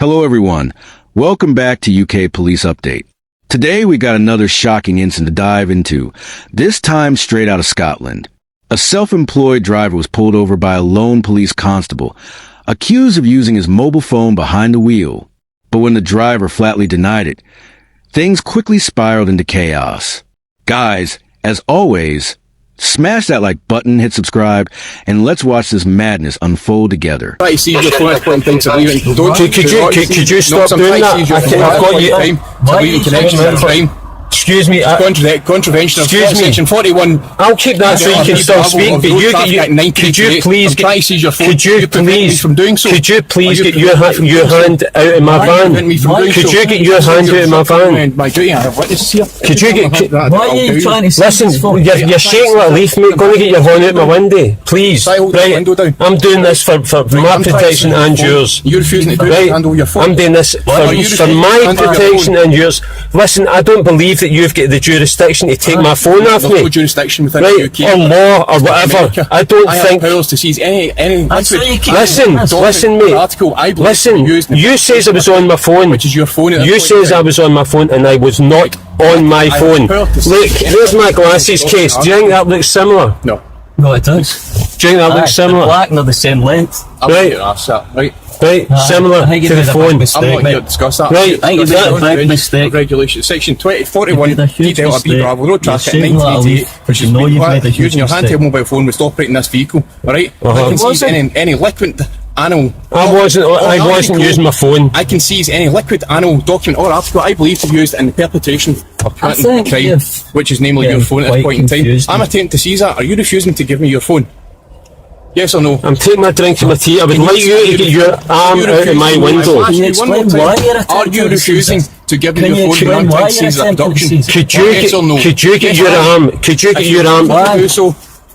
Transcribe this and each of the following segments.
Hello everyone. Welcome back to UK Police Update. Today we got another shocking incident to dive into, this time straight out of Scotland. A self-employed driver was pulled over by a lone police constable, accused of using his mobile phone behind the wheel. But when the driver flatly denied it, things quickly spiraled into chaos. Guys, as always, smash that like button, hit subscribe, and let's watch this madness unfold together. Right, see your phone point things to leave it. Don't Could you stop doing that? I've got you. To leave in connection with crime. Excuse me. Contravention of section 41. I'll keep that so you can still speak. But could you please get your hand out of my van? Could you get your hand out of my van? My duty, I have witnesses here. Could you get? Why are you trying to say this? Listen, you're shaking like a leaf, mate. Go and get your hand out my window, please. Right, I'm doing this for my protection and yours. You're refusing to do it. Handle your phone. I'm doing this for my protection and yours. Listen, I don't believe that you've got the jurisdiction to take my phone off me. No jurisdiction within right, the UK. Or law, or whatever. I don't think... have powers to seize any Listen, mate. Article, I listen, you says I was on my phone. Which is your phone. You says I was on my phone, and I was not on my phone. Look, there's my glasses case. Do you think that looks similar? No. No, it does. Do you think that looks similar? They're black and they're the same length. Right, similar to the phone. I'm not here to discuss that. Right, I think you've made a big mistake. Regulation, section 41, D Delta B Bravo, road traffic at You're 1988, which is you've made a huge using your mistake. handheld mobile phone with operating this vehicle, alright? I can seize any liquid animal. I wasn't using my phone. I can seize any liquid animal, document or article I believe to be used in the perpetration of committing crime, which is namely your phone at this point in time. I'm attempting to seize that. Are you refusing to give me your phone? Yes or no? I'm taking my drink and my tea. I would like you to get your arm out of my window. Can you explain why you're attempting? Are you refusing to give me your phone when I'm trying to seize that abduction? Could you get your arm? Could you get your arm?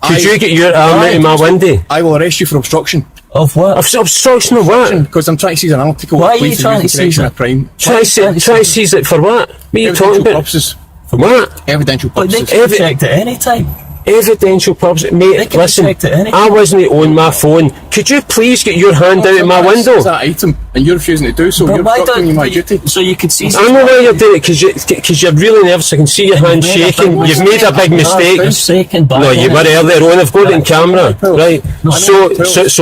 Could you get your arm out of my window? I will arrest you for obstruction. Of what? Obstruction of what? Because I'm trying to seize an article. Why are you trying to seize it? Try to seize it for what? What are you talking about? Purposes. For what? Evidential purposes. But they can check at any time. Evidential purposes. Mate, listen, I wasn't on my phone. Could you please get your hand out of my window? That item, and you're refusing to do so. You're obstructing me my duty. So you could see. I know why you're doing it, because you're really nervous. I can see your hand shaking. You've made a big mistake. No, you were earlier on. I've got it on camera, right? So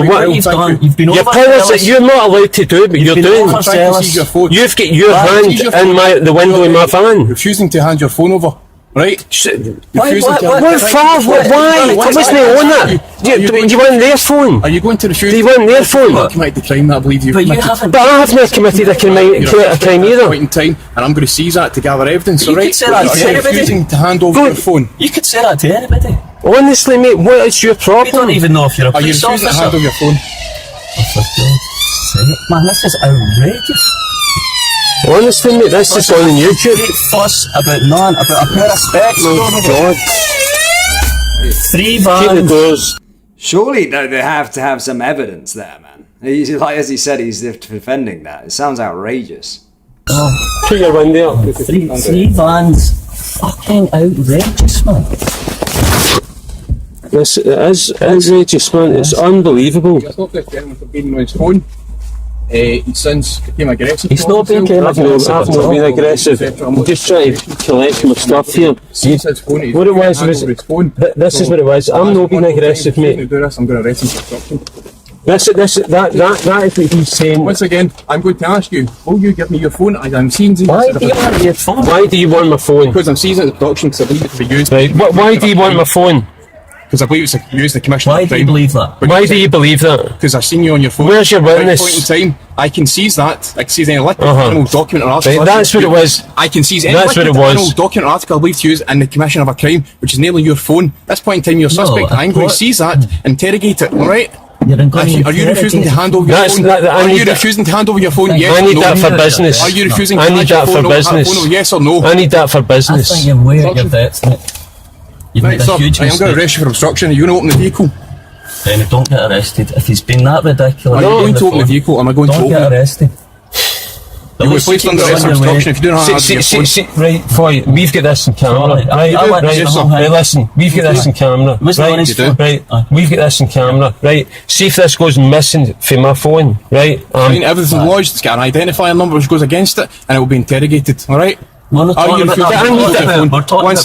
what? Your powers that you're not allowed to do, but you're doing. You've got your hand in the window of my van. Refusing to hand your phone over. Right? What for? Why? I wasn't on that. Do you want their phone? Are you going to refuse? Do you want their phone? Not commit the crime that I believe you've committed. But I haven't committed a crime either. Point in time, and I'm going to seize that to gather evidence. You could say that to anybody. Refusing to hand over your phone. You could say that to anybody. Honestly, mate, what is your problem? We don't even know if you're a police officer. Are you refusing to hand over your phone? Man, this is outrageous. Honestly, mate, this is on YouTube. Big fuss about a pair of specs. Oh God. 3 vans. Keep the doors. Surely they have to have some evidence there, man. Like as he said, he's defending that. It sounds outrageous. Put your window up. 3 vans. Fucking outrageous, man. This is outrageous, man. It's unbelievable. It's not this gentleman for being on his phone. He's since became aggressive. He's not being aggressive. I've not been aggressive. I'm just trying to collect my stuff here. What it was, this is what it was. I'm not being aggressive, mate. I'm going to arrest him for obstruction. That is what he's saying. Once again, I'm going to ask you, will you give me your phone? I'm seizing. Why do you want your phone? Why do you want my phone? Because I'm seizing the abduction because I believe it to be used. Right. Why do you want my phone? Because I believe it's used in the commission of crime. Why do you believe that? Why do you believe that? Because I've seen you on your phone. Where's your witness? At point in time, I can seize that. I can seize any liquid animal document or article. Right, that's what it was. I can seize any liquid animal document or article I believe to use in the commission of a crime, which is nearly your phone. At this point in time, you're suspect. I'm going to seize that, interrogate it. All right? Are you refusing to hand over your phone? Are you refusing to hand over your phone? Yes or no? I need that for business. Are you refusing to hand your phone over? Yes or no? I need that for business. I think you're way at your depths, mate. Right, sir, I am going to arrest you for obstruction. Are you going to open the vehicle? Then don't get arrested. If he's been that ridiculous... Are you going to open the vehicle or am I going to open it? Don't get arrested. You were placed under arrest for obstruction if you do not have your phone. Right, Foy, we've got this in camera. Right, listen, we've got this in camera. Right, we've got this in camera. Right, see if this goes missing from my phone. Right, everything's lodged. It's got an identifier number which goes against it, and it will be interrogated. All right. Once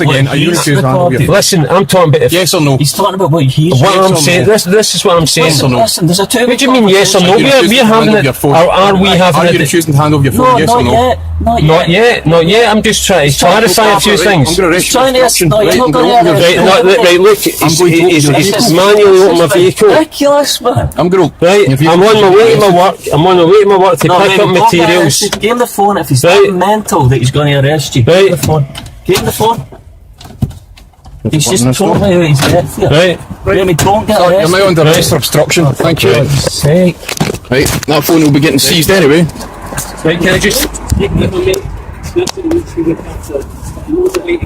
again, are you refusing to handle your phone? Listen, I'm talking about yes or no. He's talking about what he's what I'm saying. This is what I'm saying. Listen, there's a two. What do you mean yes or no? We're having it. Are we having it? Are you refusing to hand over your phone? Yes or no? Not yet. Not yet. I'm just trying to clarify a few things. I'm going to arrest you. Right, look, he's manually on my vehicle. Ridiculous, man. I'm going to. Right, I'm on my way to my work. I'm on my way to my work to pick up materials. Give him the phone if he's that mental that he's going to arrest you. Right. Give him the phone. Give him the phone. He's just told me who he's death here. Right. Really, don't get arrested. You're now under arrest for obstruction. Thank you. Right, that phone will be getting seized anyway. Right, can I just take my mate?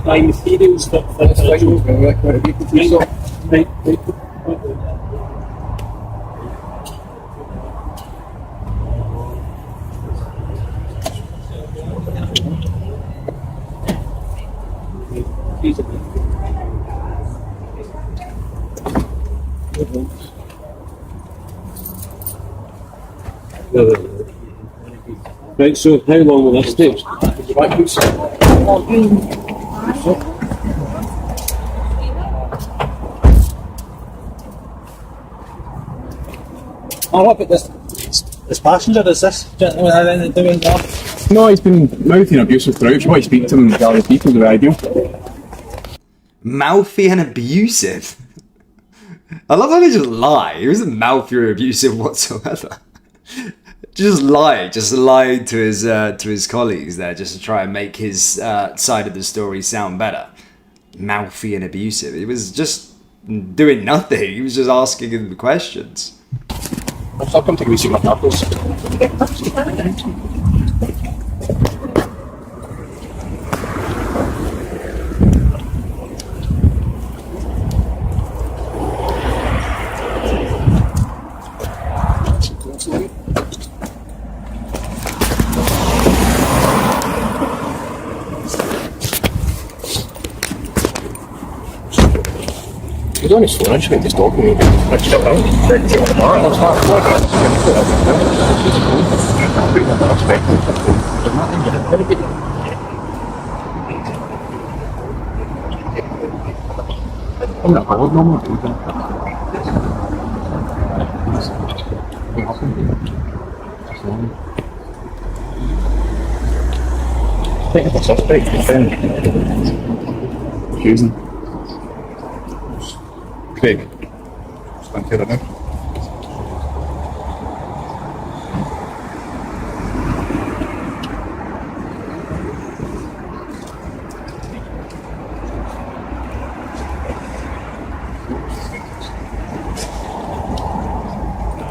Buy materials for Right, so how long will this take? Oh, what about this passenger? Is this gentleman had anything to do with that? No, he's been mouthy and abusive throughout. If you want to speak to him and gather people, the ideal. Mouthy and abusive? I love how they just lie. He wasn't mouthy or abusive whatsoever. Just lied to his colleagues there, just to try and make his side of the story sound better. Mouthy and abusive. He was just doing nothing. He was just asking him the questions. I'll come take a wee seat, my apples. He's on his phone, I just think he's talking to me. I just don't know. I'm not bothered no more. I think it's a suspect. Accusing. Craig, stand here now.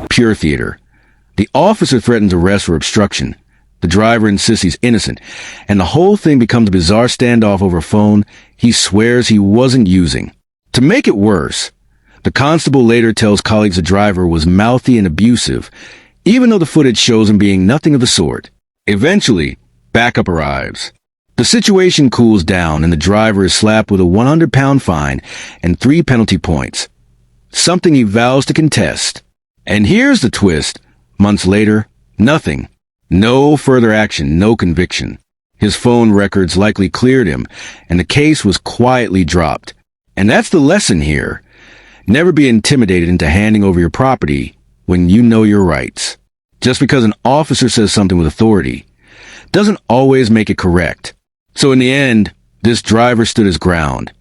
Pure theater. The officer threatens arrest for obstruction. The driver insists he's innocent, and the whole thing becomes a bizarre standoff over a phone he swears he wasn't using. To make it worse, the constable later tells colleagues the driver was mouthy and abusive, even though the footage shows him being nothing of the sort. Eventually, backup arrives. The situation cools down and the driver is slapped with a 100-pound fine and 3 penalty points, something he vows to contest. And here's the twist. Months later, nothing. No further action, no conviction. His phone records likely cleared him, and the case was quietly dropped. And that's the lesson here. Never be intimidated into handing over your property when you know your rights. Just because an officer says something with authority doesn't always make it correct. So in the end, this driver stood his ground,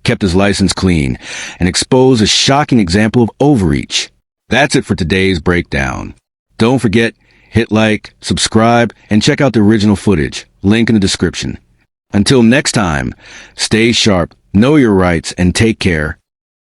kept his license clean, and exposed a shocking example of overreach. That's it for today's breakdown. Don't forget, hit like, subscribe, and check out the original footage. Link in the description. Until next time, stay sharp, know your rights, and take care.